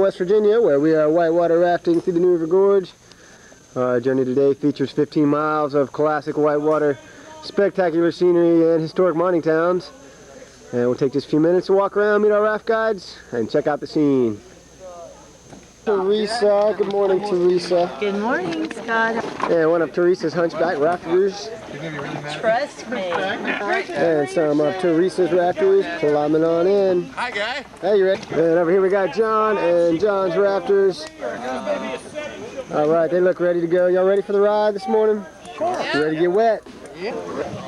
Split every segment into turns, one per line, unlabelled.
West Virginia, where we are whitewater rafting through the New River Gorge. Our journey today features 15 miles of classic whitewater, spectacular scenery, and historic mining towns. And we'll take just a few minutes to walk around, meet our raft guides, and check out the scene. Teresa, good morning, Teresa.
Good morning, Scott.
And one of Teresa's hunchback rafters.
Trust me.
And some of Teresa's rafters climbing on in.
Hi, guy.
Hey, you ready? And over here we got John and John's rafters. All right, they look ready to go. Y'all ready for the ride this morning?
Yeah.
You ready to get wet?
Yeah.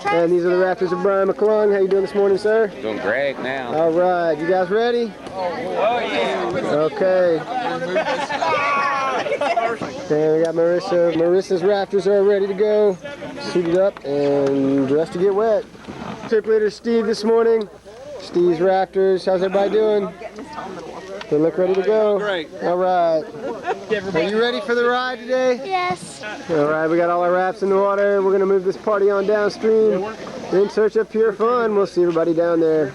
And these are the rafters of Brian McClung. How you doing this morning, sir?
Doing great now.
All right, you guys ready?
Oh yeah.
Okay. And we got Marissa. Marissa's rafters are ready to go, suited up and dressed to get wet. Trip leader Steve this morning. Steve's rafters. How's everybody doing? They look ready to go.
Great.
All right. Are you ready for the ride today?
Yes.
All right, we got all our rafts in the water. We're gonna move this party on downstream in search of pure fun. We'll see everybody down there.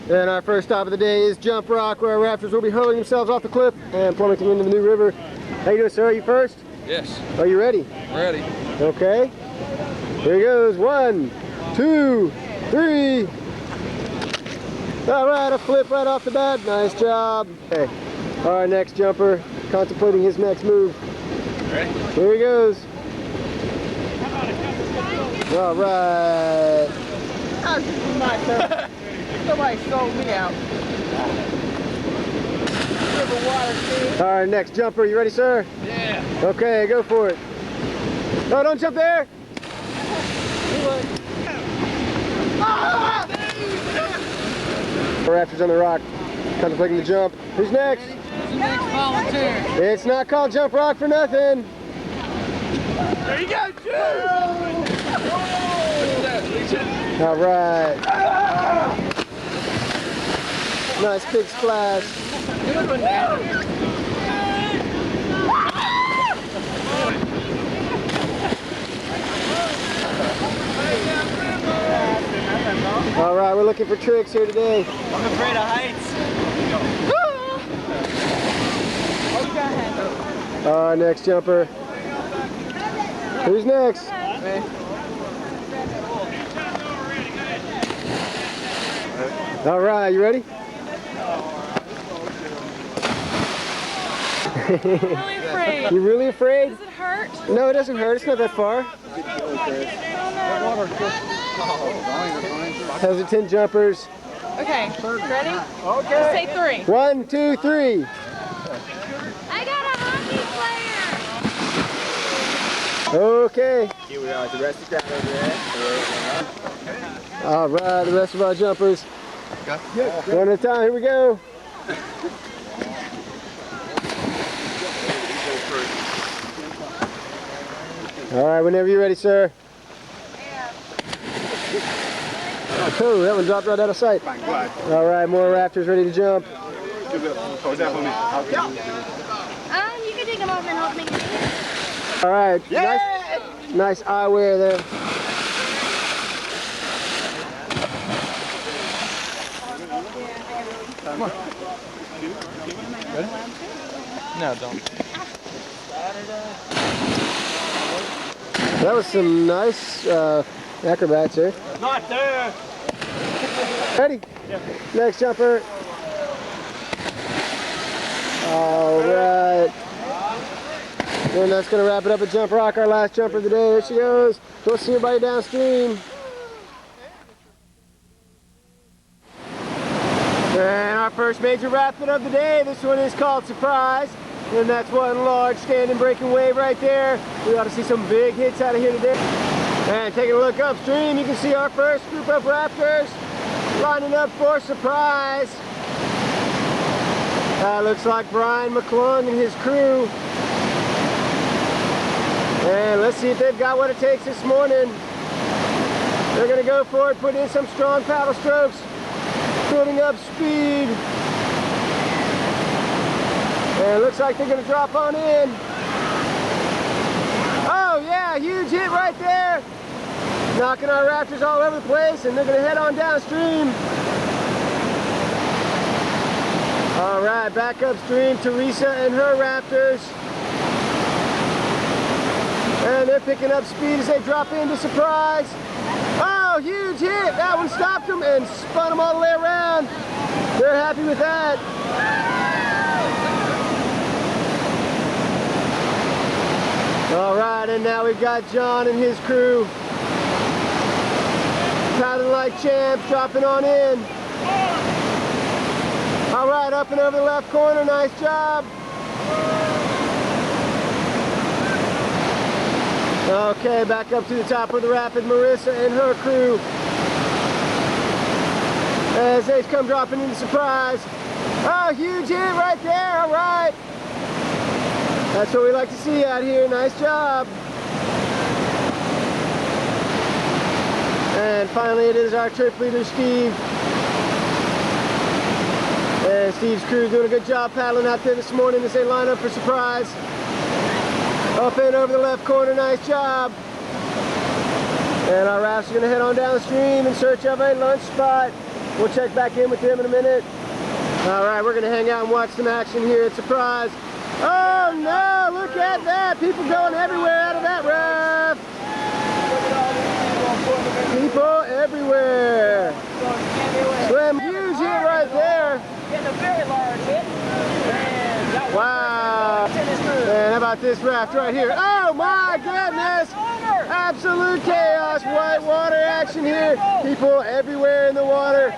And our first stop of the day is Jump Rock, where our rafters will be hurling themselves off the cliff and plummeting into the New River. How you doing, sir? Are you first?
Yes.
Are you ready?
Ready.
Okay. Here he goes. 1, 2, 3. All right, a flip right off the bat. Nice job. Okay. All right, next jumper, contemplating his next move.
Ready?
Here he goes. All right.
Somebody sold me out.
All right, next jumper. You ready, sir?
Yeah.
Okay, go for it. Oh, don't jump there. Rafters on the rock, contemplating the jump. Who's next?
Who's the next volunteer?
It's not called Jump Rock for nothing.
There you go,
All right. Nice big splash.
Good one now.
All right, we're looking for tricks here today.
I'm afraid of heights.
All right, next jumper. Who's next? All right, you ready?
I'm really afraid.
You really afraid?
Does it hurt?
No, it doesn't hurt. It's not that far. Hesitant jumpers.
Okay, ready?
Okay.
Say 3.
1, 2, 3.
I got a hockey player.
Okay.
Here we are, the rest of the crowd over there.
All right, the rest of our jumpers. One at a time. Here we go. All right, whenever you're ready, sir. Oh, that one dropped right out of sight. All right, more rafters ready to jump.
You can take them off and help me.
All right, nice eyewear there.
Come on. Ready? No, don't.
That was some nice acrobats here.
Not there.
Ready?
Yeah.
Next jumper. All right. And that's going to wrap it up at Jump Rock, our last jumper of the day. There she goes. We'll see everybody downstream. And our first major rapid of the day. This one is called Surprise. And that's one large standing breaking wave right there. We ought to see some big hits out of here today. And taking a look upstream, you can see our first group of raptors lining up for Surprise. That looks like Brian McClung and his crew. And let's see if they've got what it takes this morning. They're gonna go for it, put in some strong paddle strokes, building up speed. And it looks like they're gonna drop on in. Oh yeah, huge hit right there. knocking our rafters all over the place, and they're going to head on downstream. All right, back upstream, Teresa and her rafters. And they're picking up speed as they drop into Surprise. Oh, huge hit! That one stopped them and spun them all the way around. They're happy with that. All right, and now we've got John and his crew. Paddling like champs, dropping on in. All right, up and over the left corner, nice job. Okay, back up to the top of the rapid, Marissa and her crew. As they come dropping into Surprise. Oh, huge hit right there, all right. That's what we like to see out here, nice job. And finally it is our trip leader, Steve. And Steve's crew doing a good job paddling out there this morning as they line up for Surprise. Up and over the left corner, nice job. And our rafts are going to head on downstream in search of a lunch spot. We'll check back in with them in a minute. All right, we're going to hang out and watch some action here at Surprise. Oh no, look at that. People going everywhere out of that raft. People everywhere. Swim, huge hit right there.
Getting a very large hit.
Wow. And how about this raft right here? Oh my goodness. Absolute chaos. White water action here. People everywhere in the water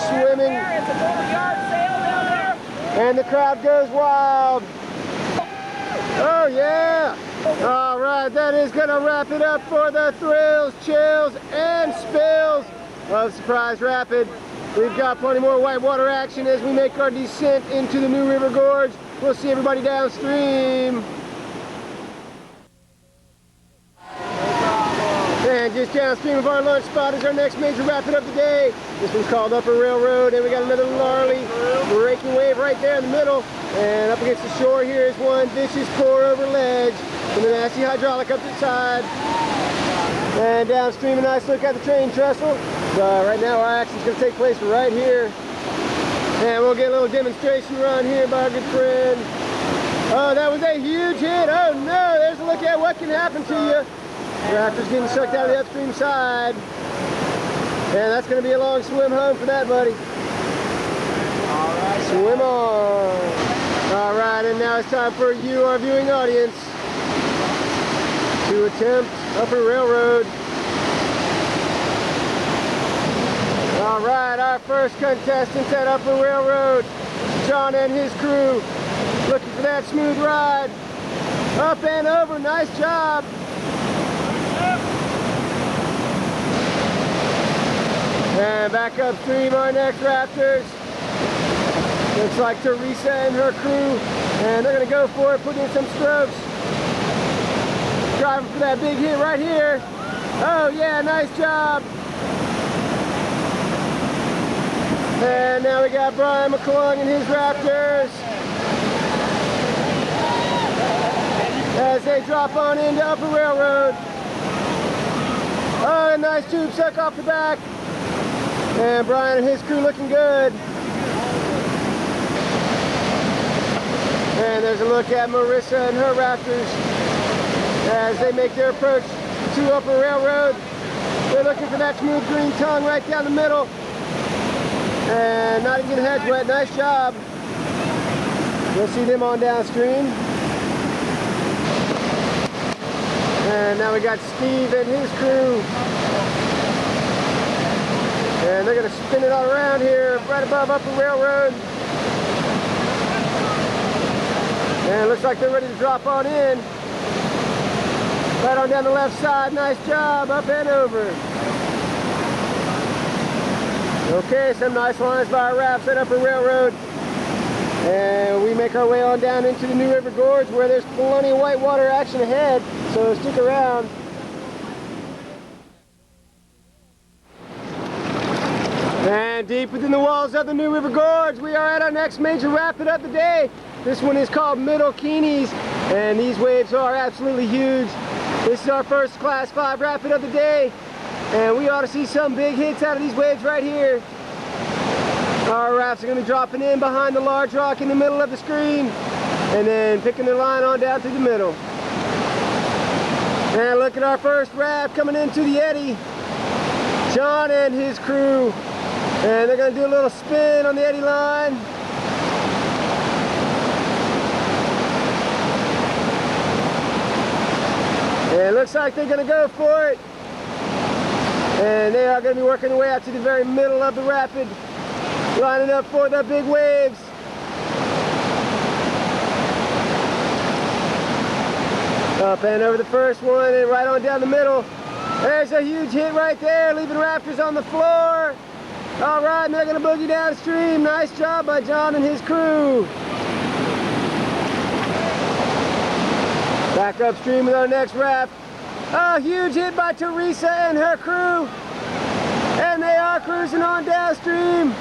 swimming. And the crowd goes wild. Oh yeah. All right, that is going to wrap it up for the thrills, chills, and spills of Surprise Rapid. We've got plenty more whitewater action as we make our descent into the New River Gorge. We'll see everybody downstream. And just downstream of our lunch spot is our next major rapid of the day. This one's called Upper Railroad, and we got another gnarly breaking wave right there in the middle. And up against the shore here is one vicious pour over ledge and a nasty hydraulic up the side. And downstream, a nice look at the train trestle. Right now our action is going to take place right here. And we'll get a little demonstration run here by our good friend. Oh, that was a huge hit. Oh no, there's a look at what can happen to you. The rafter's getting sucked out of the upstream side. And that's going to be a long swim home for that, buddy. All right, swim on. All right, and now it's time for you, our viewing audience, to attempt Upper Railroad. All right, our first contestant at Upper Railroad, John and his crew, looking for that smooth ride. Up and over, nice job. And back upstream, our next rafters. Looks like Teresa and her crew, and they're going to go for it, put in some strokes. Driving for that big hit right here. Oh yeah, nice job. And now we got Brian McClung and his rafters as they drop on into Upper Railroad. Oh, a nice tube suck off the back. And Brian and his crew looking good. And there's a look at Marissa and her rafters as they make their approach to Upper Railroad. They're looking for that smooth green tongue right down the middle. And not even getting heads wet, nice job. We'll see them on downstream. And now we got Steve and his crew. And they're going to spin it all around here, right above Upper Railroad. And it looks like they're ready to drop on in. Right on down the left side, nice job, up and over. Okay, some nice lines by our rafts at Upper Railroad. And we make our way on down into the New River Gorge where there's plenty of whitewater action ahead, so stick around. And deep within the walls of the New River Gorge, we are at our next major rapid of the day. This one is called Middle Keeney's, and these waves are absolutely huge. This is our first Class 5 rapid of the day. And we ought to see some big hits out of these waves right here. Our rafts are going to be dropping in behind the large rock in the middle of the screen and then picking their line on down through the middle. And look at our first raft coming into the eddy. John and his crew. And they're going to do a little spin on the eddy line. And it looks like they're going to go for it. And they are going to be working their way out to the very middle of the rapid, lining up for the big waves. Up and over the first one and right on down the middle. There's a huge hit right there, leaving rafters on the floor. All right, and they're going to boogie downstream. Nice job by John and his crew. Back upstream with our next raft. A huge hit by Teresa and her crew. And they are cruising on downstream.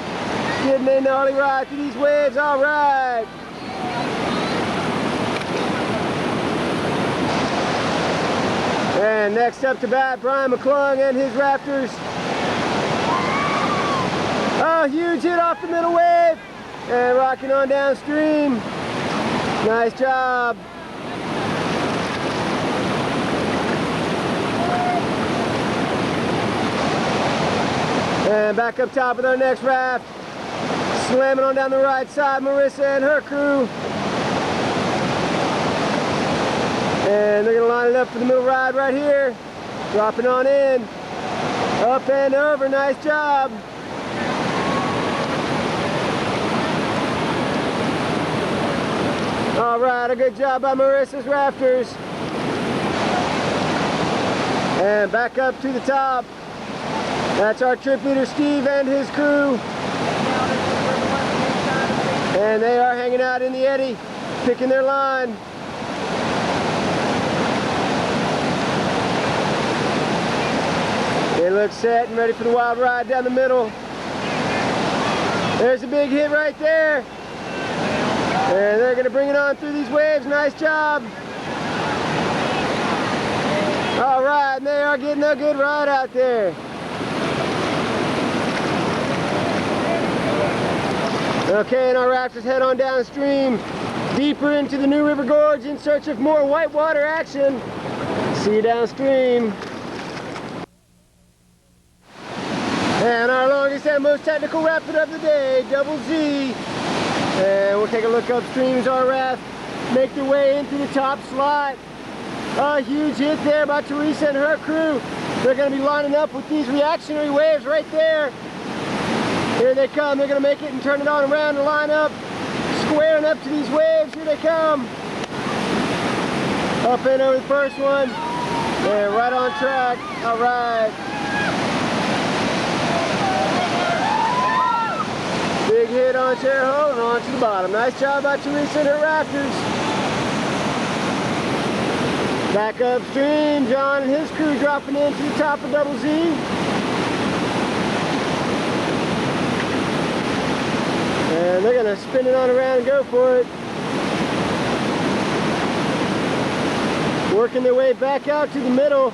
Getting a gnarly ride through these waves. All right. And next up to bat, Brian McClung and his rafters. A huge hit off the middle wave. And rocking on downstream. Nice job. And back up top with our next raft. Slamming on down the right side, Marissa and her crew. And they're going to line it up for the middle ride right here. Dropping on in. Up and over. Nice job. All right, a good job by Marissa's rafters. And back up to the top. That's our trip leader, Steve, and his crew. And they are hanging out in the eddy, picking their line. They look set and ready for the wild ride down the middle. There's a big hit right there. And they're going to bring it on through these waves. Nice job. All right, and they are getting a good ride out there. Okay, and our rafters head on downstream, deeper into the New River Gorge in search of more whitewater action. See you downstream. And our longest and most technical rapid of the day, Double Z. And we'll take a look upstream as our raft make their way into the top slot. A huge hit there by Teresa and her crew. They're going to be lining up with these reactionary waves right there. Here they come. They're going to make it and turn it on around and line up, squaring up to these waves. Here they come. Up and over the first one. And right on track. All right. Big hit on Cherho and on to the bottom. Nice job by Teresa and her rafters. Back upstream, John and his crew dropping into the top of Double Z. And they're going to spin it on around and go for it. Working their way back out to the middle.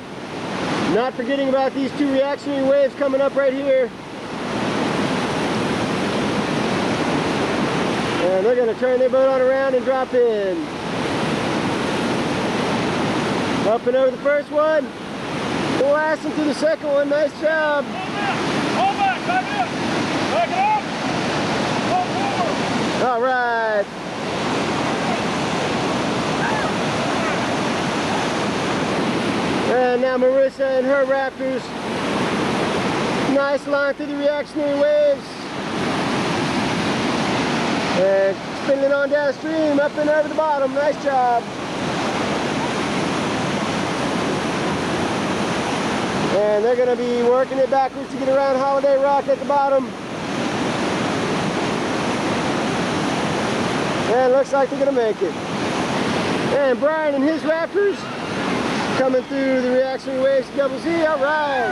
Not forgetting about these two reactionary waves coming up right here. And they're going to turn their boat on around and drop in. Up and over the first one. Blasting to the second one. Nice job.
Hold back, back up. Back it up.
All right. And now Marissa and her rafters. Nice line through the reactionary waves. And spinning on downstream, up and over the bottom. Nice job. And they're going to be working it backwards to get around Holiday Rock at the bottom. And it looks like they're going to make it. And Brian and his rafters coming through the reactionary waves to Double Z. All right.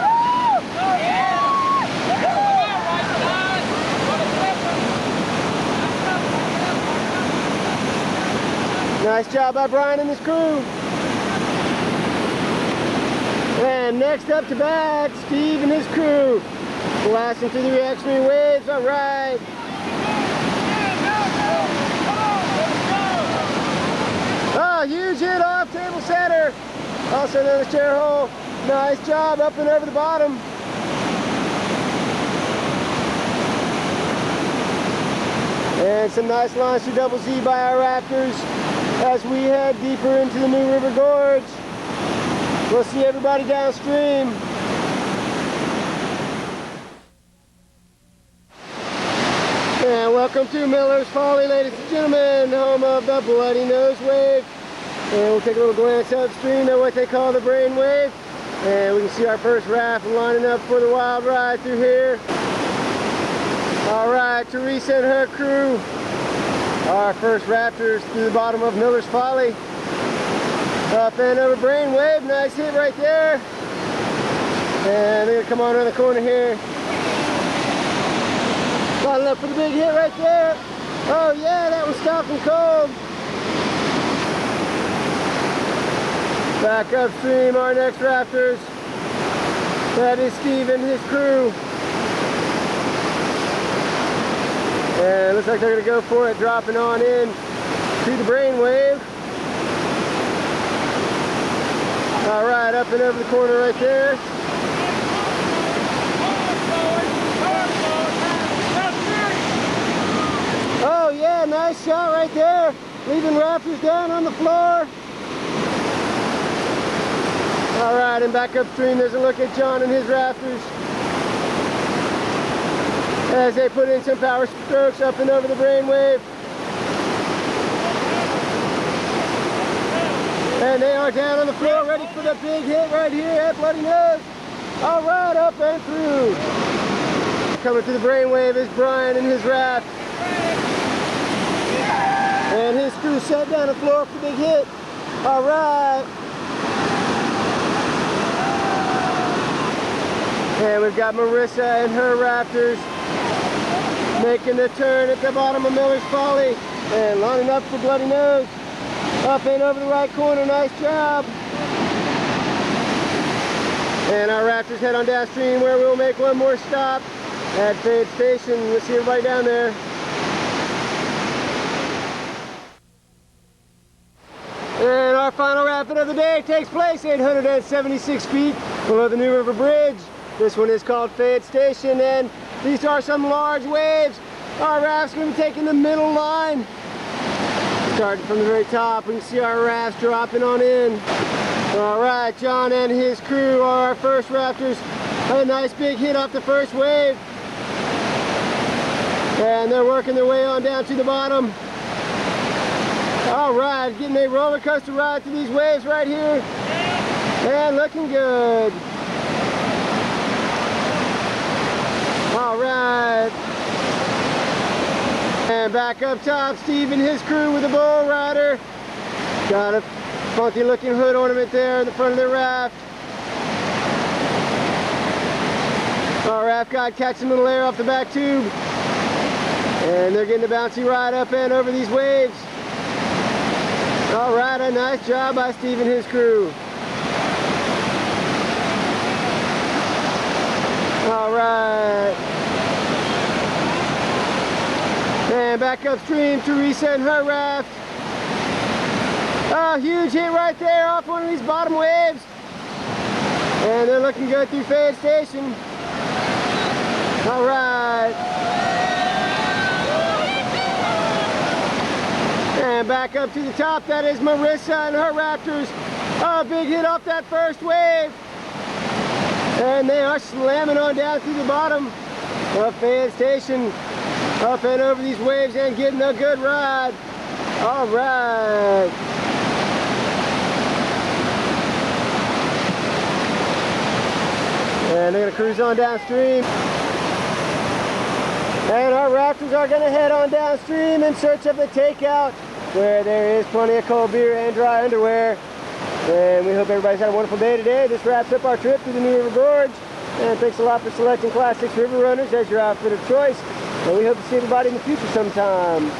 Nice job by Brian and his crew. And next up to bat, Steve and his crew. Blasting through the reactionary waves, all right. Oh, huge hit off table center. Also known as chair hole. Nice job up and over the bottom. And some nice launch to double Z by our Raptors as we head deeper into the New River Gorge. We'll see everybody downstream. And welcome to Miller's Folly, ladies and gentlemen, home of the Bloody Nose Wave. And we'll take a little glance upstream at what they call the brain wave. And we can see our first raft lining up for the wild ride through here. All right, Teresa and her crew, our first Raptors through the bottom of Miller's Folly. Up and over brainwave, nice hit right there. And they're gonna come on around the corner here. Lining up for the big hit right there. Oh yeah, that was stopping cold. Back upstream, our next Raptors. That is Steve and his crew. And it looks like they're going to go for it, dropping on in to the brainwave. All right, up and over the corner right there. Oh yeah, nice shot right there. Leaving Raptors down on the floor. All right, and back upstream, there's a look at John and his Raptors as they put in some power strokes up and over the brainwave. And they are down on the floor, ready for the big hit right here at Bloody Nose. All right, up and through. Coming through the brainwave is Brian and his raft. And his crew set down the floor for the big hit. All right. And we've got Marissa and her Raptors making the turn at the bottom of Miller's Folly and lining up for Bloody Nose. Up and over the right corner, nice job. And our Raptors head on downstream where we'll make one more stop at Fade Station. We'll see everybody down there. And our final rapid of the day takes place 876 feet below the New River Bridge. This one is called Fade Station, and these are some large waves. Our raft's going to be taking the middle line. Starting from the very top, we can see our rafts dropping on in. All right, John and his crew are our first Raptors. A nice big hit off the first wave. And they're working their way on down to the bottom. All right, getting a roller coaster ride through these waves right here. And looking good. All right. And back up top, Steve and his crew with a bull rider. Got a funky looking hood ornament there in the front of their raft. Our raft guide catching a little air off the back tube. And they're getting a bouncy ride up and over these waves. All right, a nice job by Steve and his crew. All right. And back upstream, Teresa and her raft. Oh, huge hit right there off one of these bottom waves. And they're looking good through Fade Station. All right. And back up to the top, that is Marissa and her Raptors. Oh, big hit off that first wave. And they are slamming on down through the bottom of Fade Station. Up and over these waves and getting a good ride. All right. And they're gonna cruise on downstream. And our Raptors are gonna head on downstream in search of the takeout, where there is plenty of cold beer and dry underwear. And we hope everybody's had a wonderful day today. This wraps up our trip through the New River Gorge. And thanks a lot for selecting Class 6 River Runners as your outfit of choice. And we hope to see everybody in the future sometime.